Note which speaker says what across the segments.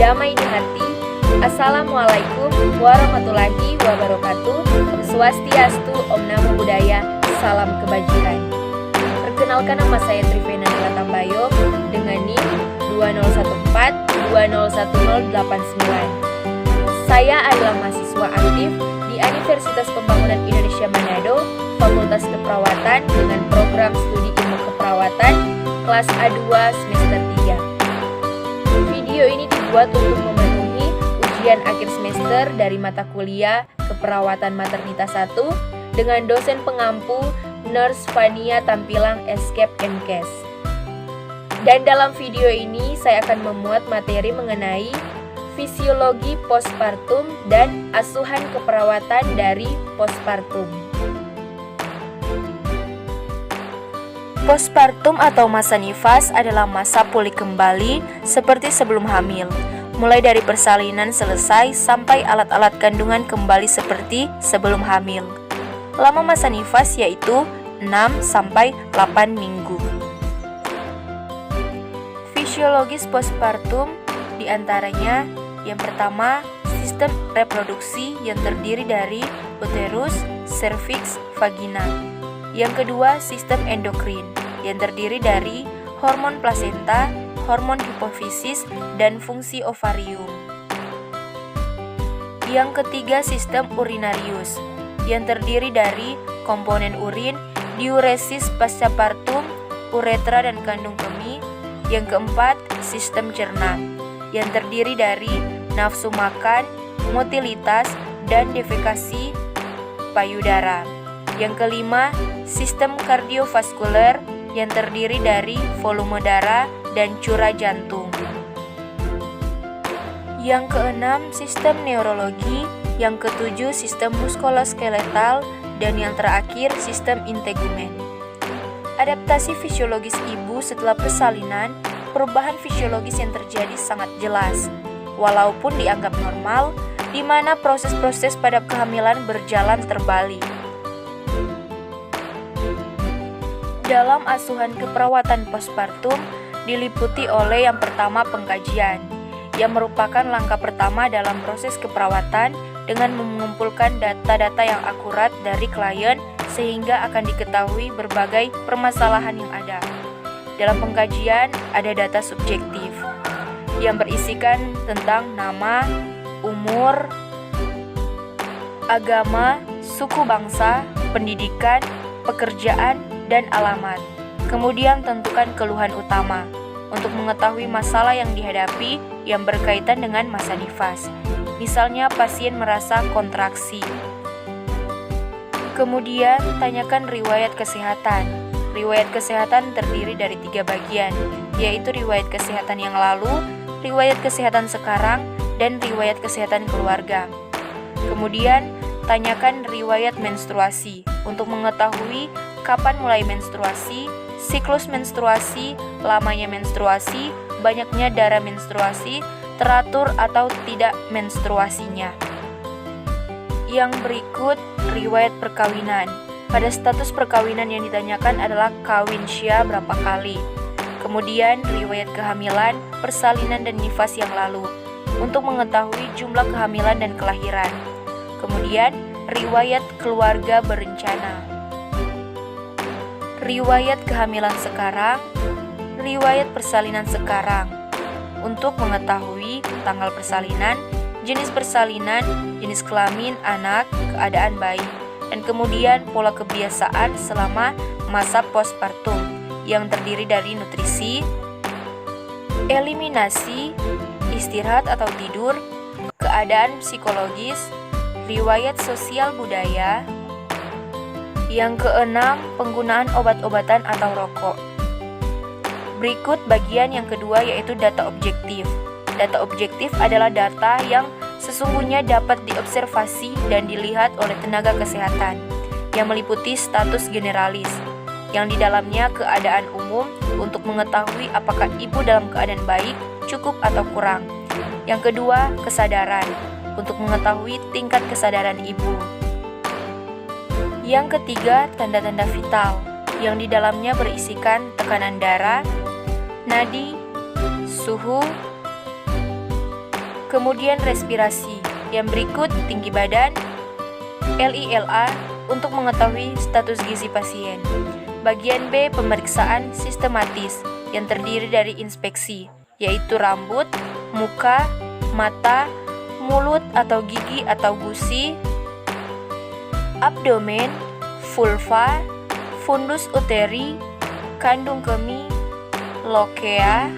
Speaker 1: damai di hati. Assalamualaikum warahmatullahi wabarakatuh. Om Swastiastu, Om Namo Buddhaya, salam kebajikan. Perkenalkan, nama saya Trivena Nela Tambayo dengan NIM 2014-2011089. Saya adalah mahasiswa aktif di Universitas Pembangunan Indonesia Manado, Fakultas Keperawatan dengan program studi ilmu keperawatan kelas A2 semester 3. Video ini dibuat untuk memenuhi ujian akhir semester dari mata kuliah Keperawatan Maternitas 1 dengan dosen pengampu Nurse Fania Tampilang Escape MKes. Dan dalam video ini saya akan memuat materi mengenai fisiologi postpartum dan asuhan keperawatan dari postpartum. Postpartum atau masa nifas adalah masa pulih kembali seperti sebelum hamil, mulai dari persalinan selesai sampai alat-alat kandungan kembali seperti sebelum hamil. Lama masa nifas yaitu 6-8 minggu. Fisiologis postpartum diantaranya yang pertama, sistem reproduksi yang terdiri dari uterus, serviks, vagina. Yang kedua, sistem endokrin yang terdiri dari hormon plasenta, hormon hipofisis, dan fungsi ovarium. Yang ketiga, sistem urinarius yang terdiri dari komponen urin, diuresis pascapartum, uretra, dan kandung kemih. Yang keempat, sistem cerna yang terdiri dari nafsu makan, motilitas, dan defekasi payudara. Yang kelima, sistem kardiovaskuler yang terdiri dari volume darah dan curah jantung. Yang keenam, sistem neurologi. Yang ketujuh, sistem muskuloskeletal. Dan yang terakhir, sistem integumen. Adaptasi fisiologis ibu setelah persalinan, perubahan fisiologis yang terjadi sangat jelas, walaupun dianggap normal, di mana proses-proses pada kehamilan berjalan terbalik. Dalam asuhan keperawatan postpartum diliputi oleh yang pertama pengkajian, yang merupakan langkah pertama dalam proses keperawatan dengan mengumpulkan data-data yang akurat dari klien sehingga akan diketahui berbagai permasalahan yang ada. Dalam pengkajian ada data subjektif yang berisikan tentang nama, umur, agama, suku bangsa, pendidikan, pekerjaan, dan alamat. Kemudian tentukan keluhan utama untuk mengetahui masalah yang dihadapi yang berkaitan dengan masa nifas. Misalnya pasien merasa kontraksi. Kemudian tanyakan riwayat kesehatan. Riwayat kesehatan terdiri dari 3 bagian, yaitu riwayat kesehatan yang lalu, riwayat kesehatan sekarang, dan riwayat kesehatan keluarga. Kemudian, tanyakan riwayat menstruasi untuk mengetahui kapan mulai menstruasi, siklus menstruasi, lamanya menstruasi, banyaknya darah menstruasi, teratur atau tidak menstruasinya. Yang berikut, riwayat perkawinan. Pada status perkawinan yang ditanyakan adalah kawin syah berapa kali. Kemudian riwayat kehamilan, persalinan, dan nifas yang lalu untuk mengetahui jumlah kehamilan dan kelahiran. Kemudian riwayat keluarga berencana. Riwayat kehamilan sekarang, riwayat persalinan sekarang untuk mengetahui tanggal persalinan, jenis persalinan, jenis kelamin anak, keadaan bayi, dan kemudian pola kebiasaan selama masa postpartum yang terdiri dari nutrisi, eliminasi, istirahat atau tidur, keadaan psikologis, riwayat sosial budaya. Yang keenam, penggunaan obat-obatan atau rokok. Berikut bagian yang kedua yaitu data objektif. Data objektif adalah data yang sesungguhnya dapat diobservasi dan dilihat oleh tenaga kesehatan yang meliputi status generalis, yang di dalamnya keadaan umum untuk mengetahui apakah ibu dalam keadaan baik, cukup atau kurang. Yang kedua, kesadaran untuk mengetahui tingkat kesadaran ibu. Yang ketiga, tanda-tanda vital yang di dalamnya berisikan tekanan darah, nadi, suhu, Kemudian respirasi. Yang berikut tinggi badan, LILA untuk mengetahui status gizi pasien. Bagian B, pemeriksaan sistematis yang terdiri dari inspeksi, yaitu rambut, muka, mata, mulut atau gigi atau gusi, abdomen, vulva, fundus uteri, kandung kemih, lokea,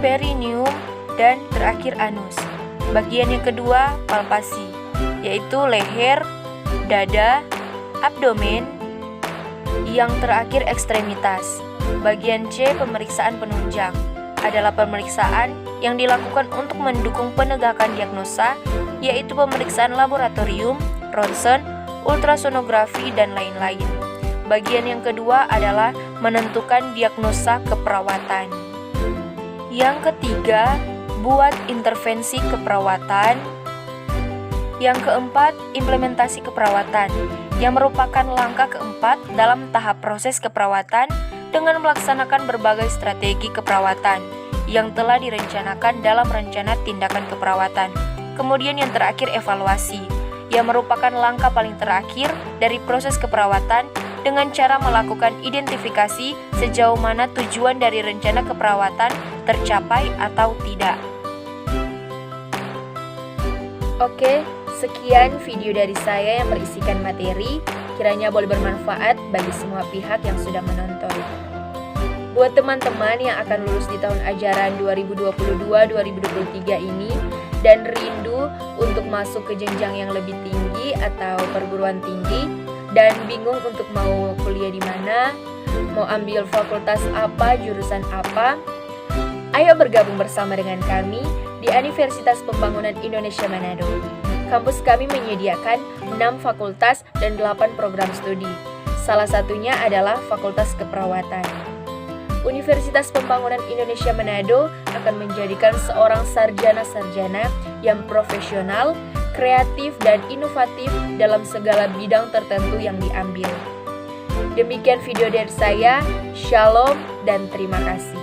Speaker 1: perineum, dan terakhir anus. Bagian yang kedua, palpasi, yaitu leher, dada, abdomen, yang terakhir ekstremitas. Bagian C, pemeriksaan penunjang, adalah pemeriksaan yang dilakukan untuk mendukung penegakan diagnosa, yaitu pemeriksaan laboratorium, ronsen, ultrasonografi, dan lain-lain. Bagian yang kedua adalah menentukan diagnosa keperawatan. Yang ketiga, buat intervensi keperawatan. Yang keempat, implementasi keperawatan, yang merupakan langkah keempat dalam tahap proses keperawatan dengan melaksanakan berbagai strategi keperawatan yang telah direncanakan dalam rencana tindakan keperawatan. Kemudian yang terakhir, evaluasi, yang merupakan langkah paling terakhir dari proses keperawatan dengan cara melakukan identifikasi sejauh mana tujuan dari rencana keperawatan tercapai atau tidak. Oke, sekian video dari saya yang berisikan materi, kiranya boleh bermanfaat bagi semua pihak yang sudah menonton. Buat teman-teman yang akan lulus di tahun ajaran 2022-2023 ini dan rindu untuk masuk ke jenjang yang lebih tinggi atau perguruan tinggi dan bingung untuk mau kuliah di mana, mau ambil fakultas apa, jurusan apa, ayo bergabung bersama dengan kami di Universitas Pembangunan Indonesia Manado. Kampus kami menyediakan 6 fakultas dan 8 program studi. Salah satunya adalah Fakultas Keperawatan. Universitas Pembangunan Indonesia Manado akan menjadikan seorang sarjana-sarjana yang profesional, kreatif, dan inovatif dalam segala bidang tertentu yang diambil. Demikian video dari saya, shalom dan terima kasih.